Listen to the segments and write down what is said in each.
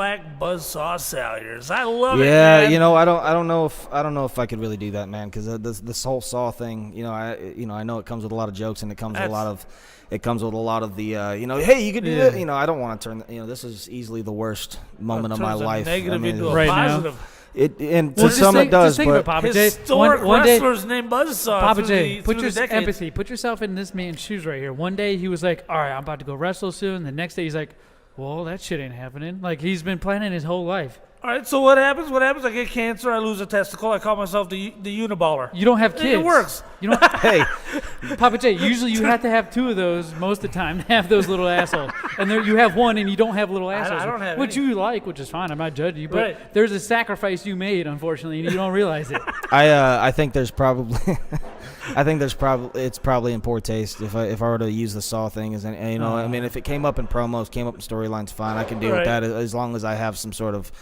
Black Buzzsaw Salyers. I love it. Yeah, man. I don't know if I could really do that, man, because this whole Saw thing, I know it comes with a lot of jokes and it comes with a lot of the hey, you could do it. I don't want to turn. This is easily the worst moment of my life. Negative into a right positive. now. And to some it does, think but about Papa J. Historic One day, wrestlers named Buzzsaw. Papa through J, the- put through your the decades. empathy. Put yourself in this man's shoes right here. One day he was like, all right, I'm about to go wrestle soon. The next day he's like, well, that shit ain't happening. Like, he's been planning his whole life. All right, so what happens? I get cancer. I lose a testicle. I call myself the Uniballer. You don't have kids. It works. You don't. hey, Papa J, usually you have to have two of those most of the time to have those little assholes. And there you have one and you don't have little assholes. I don't have which any. you like, which is fine. I'm not judging you. But Right. there's a sacrifice you made, unfortunately, and you don't realize it. I think there's probably it's probably in poor taste if I were to use the Saw thing as I mean, if it came up in promos, came up in storylines, fine, I can deal with that as long as I have some sort of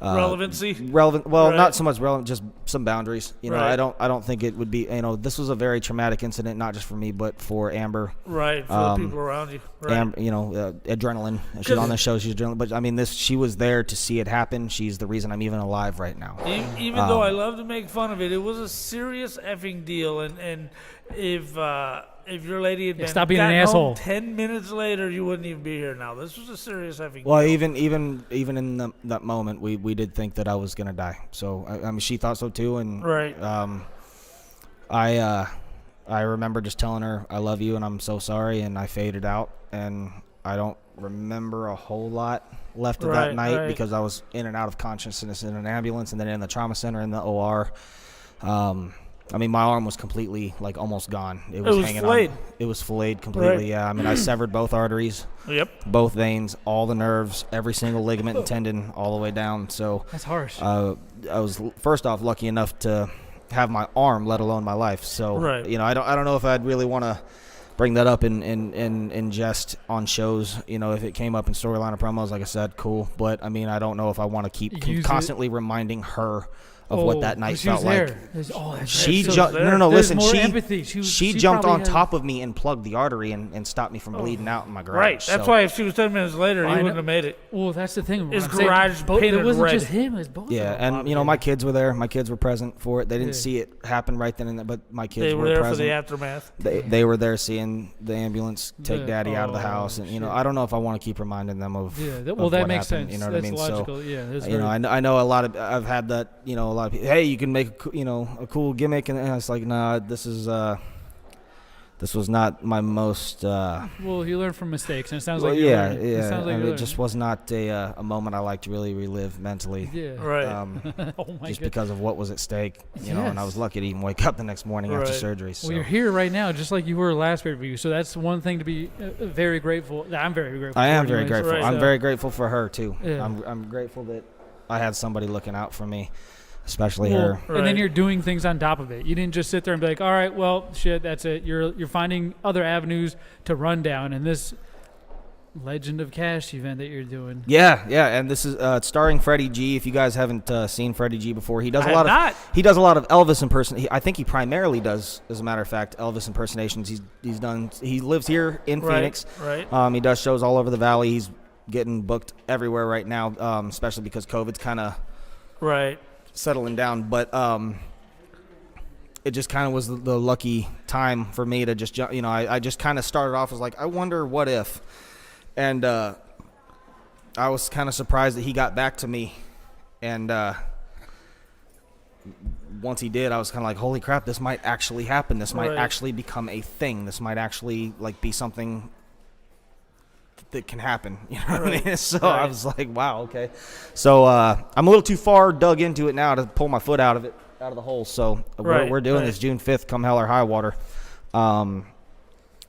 Relevancy. relevant. Well, Right. not so much relevant, just some boundaries. Right. I don't think it would be. This was a very traumatic incident, not just for me, but for Amber. Right, for the people around you. Right. Adrenaline. She's on the show. She's adrenaline. But I mean, she was there to see it happen. She's the reason I'm even alive right now. Even though I love to make fun of it, it was a serious effing deal. And if your lady had been stop being an gotten asshole. home 10 minutes later, you wouldn't even be here now. This was a serious effing Well, deal. even in that moment, we did think that I was gonna die. So I mean, she thought so too, and Right. I remember just telling her I love you and I'm so sorry, and I faded out, and I don't remember a whole lot left of that night because I was in and out of consciousness in an ambulance and then in the trauma center in the OR. I mean, my arm was completely, like, almost gone. It was hanging filleted. on. It was filleted completely, Right. yeah. I mean, I severed both arteries, Yep. both veins, all the nerves, every single ligament and tendon all the way down. So That's harsh. I was, first off, lucky enough to have my arm, let alone my life. So, Right. I don't know if I'd really want to bring that up in jest on shows. If it came up in storyline or promos, like I said, cool. But, I mean, I don't know if I want to keep Use constantly reminding her of what that night she felt was like. there. That's She right. jumped. there. No. There's Listen, more empathy. She jumped probably on had- top of me and plugged the artery and stopped me from bleeding out in my garage. Right. That's So, why if she was 10 minutes later, he I know. wouldn't have made it. Well, that's the thing. His What I'm saying, garage painted it wasn't red. just him. It was both. Yeah, of them, and Bob. my kids were there. My kids were present for it. They didn't Yeah. see it happen right then and there, but my kids They were were there present. for the aftermath. They were there seeing the ambulance take Yeah. Daddy out of the Oh, house, and shit. I don't know if I want to keep reminding them of. Yeah. That, of well, that what makes happened, sense. You know what That's I mean? logical. So, yeah. That's I know a lot of. I've had that. A lot of people. Hey, you can make a cool gimmick, and it's like, nah, this was not my most. Well, you learn from mistakes, and it sounds Well, like you're yeah, learning. It yeah. sounds like and you're it just was not a moment I like to really relive mentally. Yeah. Right. Oh my Just god. because of what was at stake, and I was lucky to even wake up the next morning after Right. surgery. So. Well, you're here right now, just like you were last pay-per-view. So that's one thing to be very grateful. I'm very grateful. I am for very anyways. grateful. Right. I'm So- very grateful for her too. Yeah. I'm grateful that I had somebody looking out for me, especially Well, her. And then Right. you're doing things on top of it. You didn't just sit there and be like, all right, well, shit, that's it. You're finding other avenues to run down. And this Legend of Cash event that you're doing. Yeah, and this is starring Freddie G. If you guys haven't seen Freddie G before, he does I a lot have of not. he does a lot of Elvis impersonation. I think he primarily does, as a matter of fact, Elvis impersonations. He lives here in Phoenix. Right. He does shows all over the valley. He's getting booked everywhere right now, especially because COVID's kind of Right. settling down. But it just kind of was the lucky time for me to just jump. I just kind of started off as like, I wonder what if. And I was kind of surprised that he got back to me. And once he did, I was kind of like, holy crap, this might actually happen. This might Right. actually become a thing. This might actually be something that can happen. You know what I mean? So I was like, wow, okay. So I'm a little too far dug into it now to pull my foot out of the hole. So we're doing this June 5th, come hell or high water.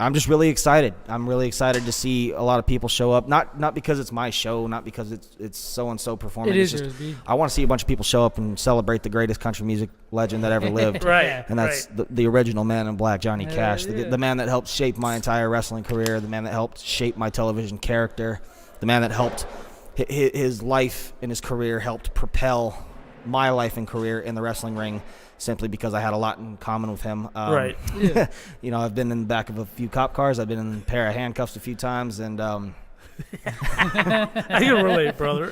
I'm just really excited. I'm really excited to see a lot of people show up. Not because it's my show, not because it's so and so performing. It It's is just, yours, B. I want to see a bunch of people show up and celebrate the greatest country music legend that ever lived. Right. And that's the original Man in Black, Johnny Cash, yeah. the man that helped shape my entire wrestling career, the man that helped shape my television character, the man that helped his life and his career helped propel my life and career in the wrestling ring, simply because I had a lot in common with him. Right. Yeah. I've been in the back of a few cop cars. I've been in a pair of handcuffs a few times, and I can relate, brother.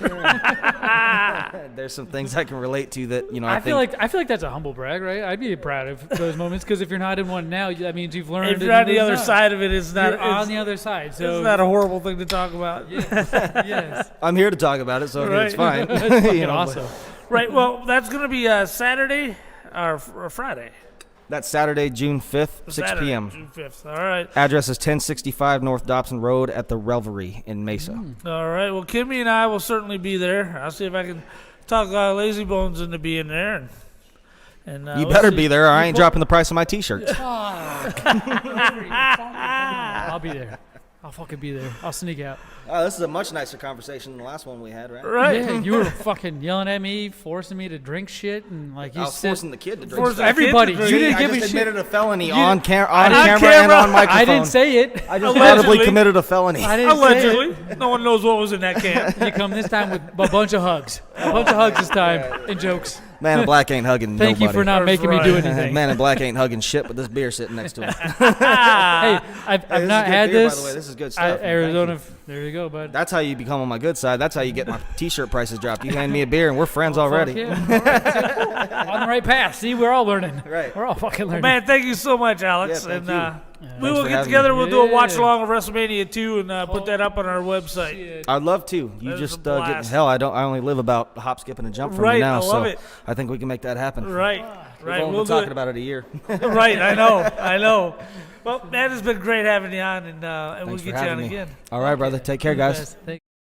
There's some things I can relate to that I feel like that's a humble brag, right? I'd be proud of those moments because if you're not in one now, that means you've learned. If you're on the other side of it, it's not you're on the other side. So it's not a horrible thing to talk about. Yes. I'm here to talk about it, so I mean, it's fine. That's fucking awesome. Right. Well, that's gonna be Saturday or Friday. That's Saturday, June 5th, 6 Saturday, p.m. June 5th. All right. Address is 1065 North Dobson Road at the Revelry in Mesa. All right. Well, Kimmy and I will certainly be there. I'll see if I can talk Lazy Bones into being there. And you better be there, or I ain't dropping the price of my T-shirts. I'll be there. I'll fucking be there. I'll sneak out. Oh, this is a much nicer conversation than the last one we had, right? Right. Yeah, you were fucking yelling at me, forcing me to drink shit, and like you I was said, forcing the kid to drink Forcing stuff. everybody. the kid to You drink. didn't I give me just shit. admitted a felony on on camera camera. and on microphone. I didn't say it. I just Allegedly. audibly committed a felony. I didn't say Allegedly. it. No one knows what was in that can. You come this time with a bunch of hugs. A bunch of hugs this time and jokes. Man in Black ain't hugging Thank nobody. you for not That's making me do right. anything. Man in Black ain't hugging shit, but this beer sitting next to him. Hey, I've This is not good had beer, this. By the way. This is good stuff. Thank Arizona. you. There you go, bud. That's how you become on my good side. That's how you get my T-shirt prices dropped. You hand me a beer, and we're friends already. Fuck yeah. On the right path. See, we're all learning. Right. We're all fucking learning. Man, thank you so much, Alex. Yeah, thank and you. we will for get having together. me. We'll do a watch Yeah. along of WrestleMania 2 and put that up on our website. Shit. I'd love to. You That is just a get blast. hell. I only live about a hop, skip, and a jump from Right, you now. I love so it. I think we can make that happen. Right. We've Right. only We'll been do talking it. about it a year. Right. I know. Well, man, it's been great having you on, and we'll Thanks for get you on having me. again. All right, brother. Take care, guys. Thank